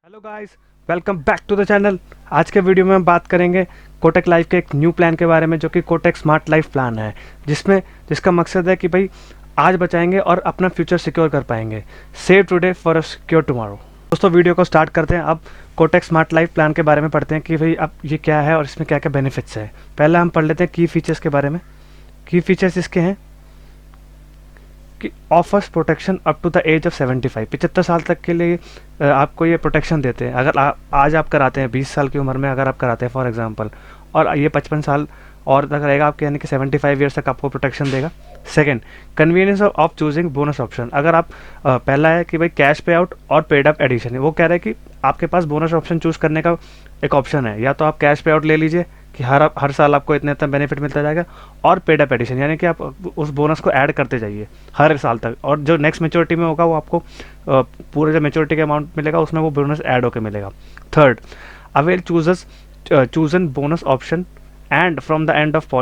Hello guys, welcome back to the channel. आज के video में हम बात करेंगे कोटक लाइफ के एक न्यू प्लान के बारे में, जो कि कोटक स्मार्ट लाइफ प्लान है, जिसका मकसद है कि भाई आज बचाएंगे और अपना फ्यूचर सिक्योर कर पाएंगे। Save today for a secure tomorrow. दोस्तों, वीडियो को स्टार्ट करते हैं। अब कोटक स्मार्ट लाइफ प्लान के बारे में पढ़ते हैं कि भाई अब ये क्या है और इसमें क्या क्या बेनिफिट्स है। पहले हम पढ़ लेते हैं की फीचर्स के बारे में। की फीचर्स इसके हैं कि offers protection up to the age of 75। 75 साल तक के लिए आपको ये प्रोटेक्शन देते हैं। अगर आज आप कराते हैं 20 साल की उम्र में, अगर आप कराते हैं फॉर एग्जांपल, और ये 55 साल और तक रहेगा आपके, यानी कि 75 ईयर्स तक आपको प्रोटेक्शन देगा। Second, convenience of choosing bonus option. अगर आप पहला है कि भाई कैश पे आउट और पेड अप एडिशन है, वो कह रहे हैं कि आपके पास बोनस ऑप्शन चूज करने का एक ऑप्शन है। या तो आप कैश पे आउट ले लीजिए कि हर साल आपको इतना इतना बेनिफिट मिलता जाएगा, और पेड अप एडिशन यानी कि आप उस बोनस को ऐड करते जाइए हर साल तक, और जो नेक्स्ट मेच्योरिटी में होगा वो आपको पूरे जो मेच्योरिटी का अमाउंट मिलेगा उसमें वो बोनस ऐड होकर मिलेगा। Third, avail chosen bonus option and from the end of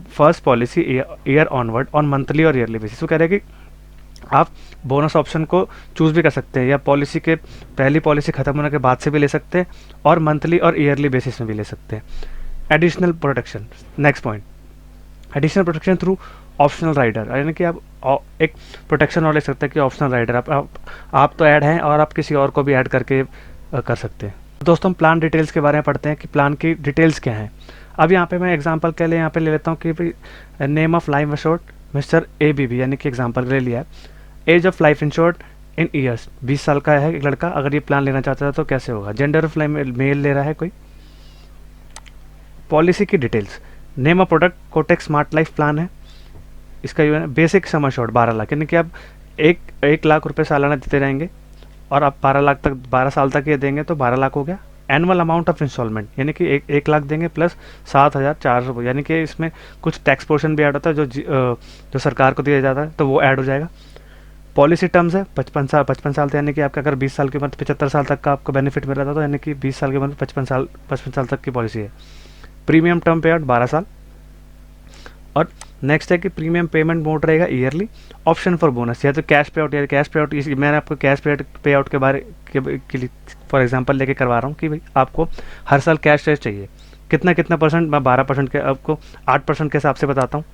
first policy year onward on monthly और ईयरली बेसिस। वो कह रहे हैं कि आप बोनस ऑप्शन को चूज़ भी कर सकते हैं, या पॉलिसी के पहली पॉलिसी ख़त्म होने के बाद से भी ले सकते हैं, और मंथली और ईयरली बेसिस में भी ले सकते हैं। Additional protection, next point, additional protection through optional rider, यानी कि आप एक प्रोटेक्शन और ले सकते हैं कि ऑप्शनल राइडर आप तो ऐड हैं और आप किसी और को भी ऐड करके कर सकते हैं। दोस्तों, हम प्लान डिटेल्स के बारे में पढ़ते हैं कि प्लान की डिटेल्स क्या हैं। अब यहाँ पे मैं एग्जांपल के लिए यहाँ पे ले लेता हूँ कि भाई name of life insured mister ABB, यानी कि एग्जांपल के लिए लिया है। Age of life insured in years, 20 साल का है एक लड़का, अगर ये प्लान लेना चाहता था तो कैसे होगा। जेंडर ऑफ मेल ले रहा है कोई। पॉलिसी की details, name of product Kotak smart life plan है। इसका जो है बेसिक सम अश्योर्ड 12 लाख, यानी कि आप एक लाख रुपए सालाना देते रहेंगे और आप 12 लाख तक 12 साल तक ये देंगे तो 12 लाख हो गया। एनुअल अमाउंट ऑफ इंस्टॉलमेंट, यानी कि एक लाख देंगे प्लस 7,400, यानी कि इसमें कुछ टैक्स पोर्शन भी ऐड होता है जो सरकार को दिया जाता है, तो वो ऐड हो जाएगा। पॉलिसी टर्म्स है 55 साल, तो यानी कि आपका अगर 20 साल की उम्र 75 साल तक का आपको बेनिफिट मिल रहा था, तो यानी कि 20 साल की उम्र 55 साल तक की पॉलिसी है। प्रीमियम टर्म पे आउट 12 साल। और नेक्स्ट है कि प्रीमियम पेमेंट मोड रहेगा ईयरली। ऑप्शन फॉर बोनस, या तो कैश पे आउट, या कैश पे आउट, मैंने आपको कैश पे आउट के बारे के लिए फॉर एग्जांपल लेके करवा रहा हूँ कि भाई आपको हर साल कैश रेट चाहिए। कितना परसेंट, मैं 12% के आपको 8% के हिसाब से बताता हूँ।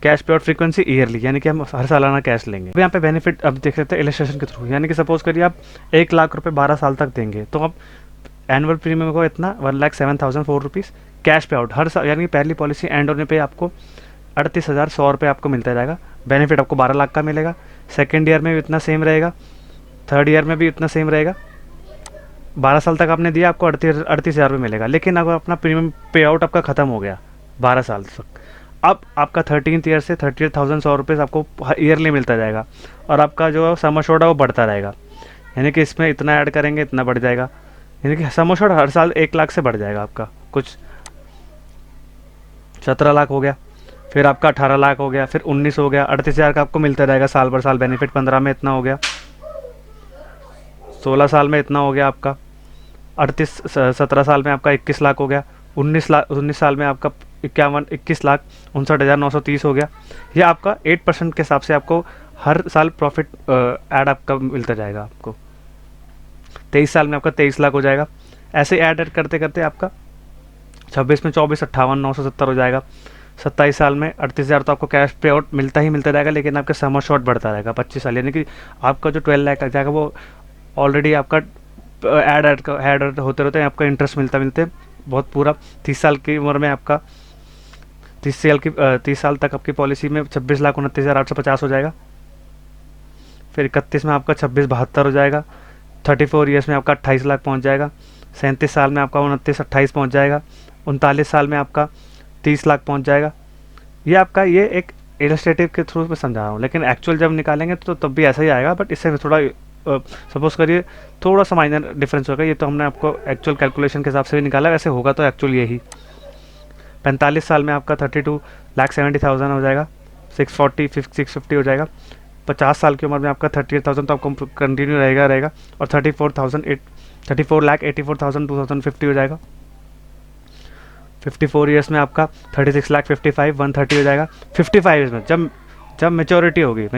कैश पे आउट फ्रीक्वेंसी ईयरली, यानी कि हम हर सालाना कैश लेंगे। अब यहाँ पे बेनिफिट अब देख लेते हैं इलस्ट्रेशन के थ्रू, यानी कि सपोज करिए आप 1 लाख रुपये 12 साल तक देंगे, तो आप एनुअल प्रीमियम को इतना 1,07,004 रुपीज़ कैश पे आउट हर साल, यानी कि पहली पॉलिसी एंड होने पे आपको 38,100 रुपये आपको मिलता जाएगा। बेनिफिट आपको 12 लाख का मिलेगा। सेकेंड ईयर में भी इतना सेम रहेगा, थर्ड ईयर में भी इतना सेम रहेगा। 12 साल तक आपने दिया, आपको 38,000 रुपये मिलेगा। लेकिन अगर अपना प्रीमियम पे आउट आपका ख़त्म हो गया 12 साल तक, अब आपका 13th ईयर से 38,100 रुपये आपको ईयरली मिलता जाएगा, और आपका जो सम अश्योर्ड है वो बढ़ता रहेगा। यानी कि इसमें इतना ऐड करेंगे इतना बढ़ जाएगा, यानी कि सम अश्योर्ड हर साल 1 लाख से बढ़ जाएगा। आपका कुछ 17 लाख हो गया, फिर आपका 18 लाख हो गया, फिर 19 हो गया, 38,000 का आपको मिलता रहेगा साल भर साल बेनिफिट। 15 में इतना हो गया, 16 साल में इतना हो गया आपका, 17 साल में आपका 21 लाख हो गया, 19 साल में आपका 21 लाख 59,930 हो गया। ये आपका 8% के हिसाब से आपको हर साल प्रॉफिट ऐड आपका मिलता जाएगा। आपको 23 साल में आपका 23 लाख हो जाएगा। ऐसे ऐड करते करते आपका 26 में 24 58,970 हो जाएगा। 27 साल में 38,000 तो आपको कैश पे आउट मिलता ही मिलता रहेगा, लेकिन आपका समर शॉर्ट बढ़ता रहेगा 25 साल, यानी कि आपका जो 12 लाख आ जाएगा वो ऑलरेडी आपका ऐड होते रहते हैं, आपका इंटरेस्ट मिलते बहुत पूरा 30 साल की उम्र में आपका 30 साल तक आपकी पॉलिसी में 26,29,850 हो जाएगा। फिर 31 में आपका 26,72 हो जाएगा। 34 ईयर्स में आपका 28 लाख पहुँच जाएगा। 37 साल में आपका 29,28 पहुँच जाएगा। 39 साल में आपका 30 लाख पहुँच जाएगा। ये आपका ये एक इलस्ट्रेटिव के थ्रू में समझा रहा हूँ, लेकिन एक्चुअल जब निकालेंगे तो तब भी ऐसा ही आएगा, बट इससे थोड़ा सपोज करिए थोड़ा सा माइनर डिफरेंस होगा। ये तो हमने आपको एक्चुअल कैलकुलेशन के हिसाब से भी निकाला, वैसे होगा तो एक्चुअल यही। 45 साल में आपका 32,70,000 हो जाएगा। 650 हो जाएगा। 50 साल की उम्र में आपका 38,000 तो आपको कंटिन्यू रहेगा, और 34,84,250 हो जाएगा। 54 ईयर्स में आपका 36,55,130 हो जाएगा। 55 ईयर्स में जब मेच्योरिटी होगी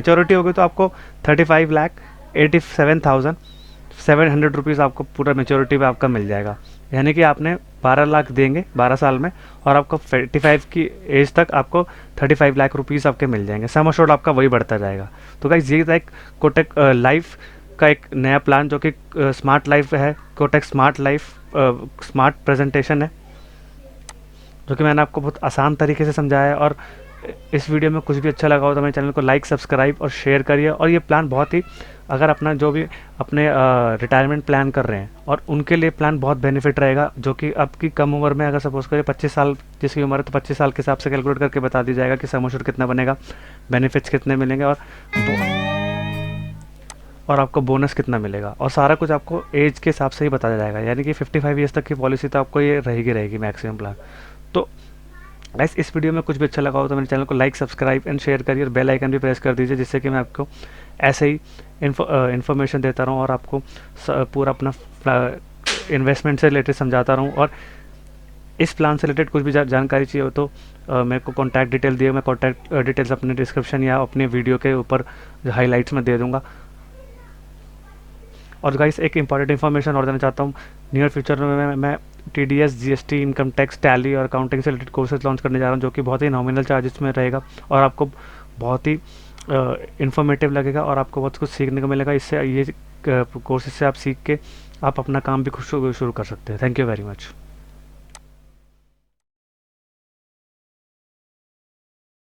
तो आपको 35,87,000 ₹700 आपको पूरा मेच्योरिटी पे आपका मिल जाएगा। यानी कि आपने 12 लाख देंगे 12 साल में, और आपको 45 की एज तक आपको 35 लाख रुपीज़ आपके मिल जाएंगे। सम अश्योर्ड आपका वही बढ़ता जाएगा। तो गाइस ये था एक कोटक लाइफ का एक नया प्लान जो कि स्मार्ट लाइफ है। Kotak smart life smart presentation है, जो कि मैंने आपको बहुत आसान तरीके से समझाया है। और इस वीडियो में कुछ भी अच्छा लगा हो तो मेरे चैनल को लाइक, सब्सक्राइब और शेयर करिए। और ये प्लान बहुत ही, अगर अपना जो भी अपने रिटायरमेंट प्लान कर रहे हैं और उनके लिए प्लान बहुत बेनिफिट रहेगा, जो कि आपकी कम उम्र में, अगर सपोज करिए 25 साल जिसकी उम्र है, तो 25 साल के हिसाब से कैलकुलेट करके बता दी जाएगा कि सम एश्योर्ड कितना बनेगा, बेनिफिट्स कितने मिलेंगे, और आपको बोनस कितना मिलेगा, और सारा कुछ आपको एज के हिसाब से ही बताया जाएगा। यानी कि 55 ईयर्स तक की पॉलिसी तो आपको ये रहेगी मैक्सिमम प्लान। तो गाइस इस वीडियो में कुछ भी अच्छा लगा हो तो मेरे चैनल को लाइक, सब्सक्राइब एंड शेयर करिए, और बेल आइकन भी प्रेस कर दीजिए, जिससे कि मैं आपको ऐसे ही इन्फॉर्मेशन देता रहूँ और आपको पूरा अपना इन्वेस्टमेंट से रिलेटेड समझाता रहूँ। और इस प्लान से रिलेटेड कुछ भी जानकारी चाहिए हो तो मेरे को कॉन्टैक्ट डिटेल दिए, मैं कॉन्टैक्ट डिटेल्स अपने डिस्क्रिप्शन या अपने वीडियो के ऊपर हाईलाइट्स में दे दूँगा। और गाइस एक इंपॉर्टेंट इन्फॉर्मेशन और देना चाहता हूँ, नियर फ्यूचर में मैं TDS, GST, income tax, tally और अकाउंटिंग से रिलेटेड कोर्सेज लॉन्च करने जा रहा हूँ, जो कि बहुत ही नॉमिनल चार्जेस में रहेगा, और आपको बहुत ही इन्फॉर्मेटिव लगेगा और आपको बहुत कुछ सीखने को मिलेगा। इससे ये कोर्सेज से आप सीख के आप अपना काम भी खुद शुरू कर सकते हैं। Thank you very much.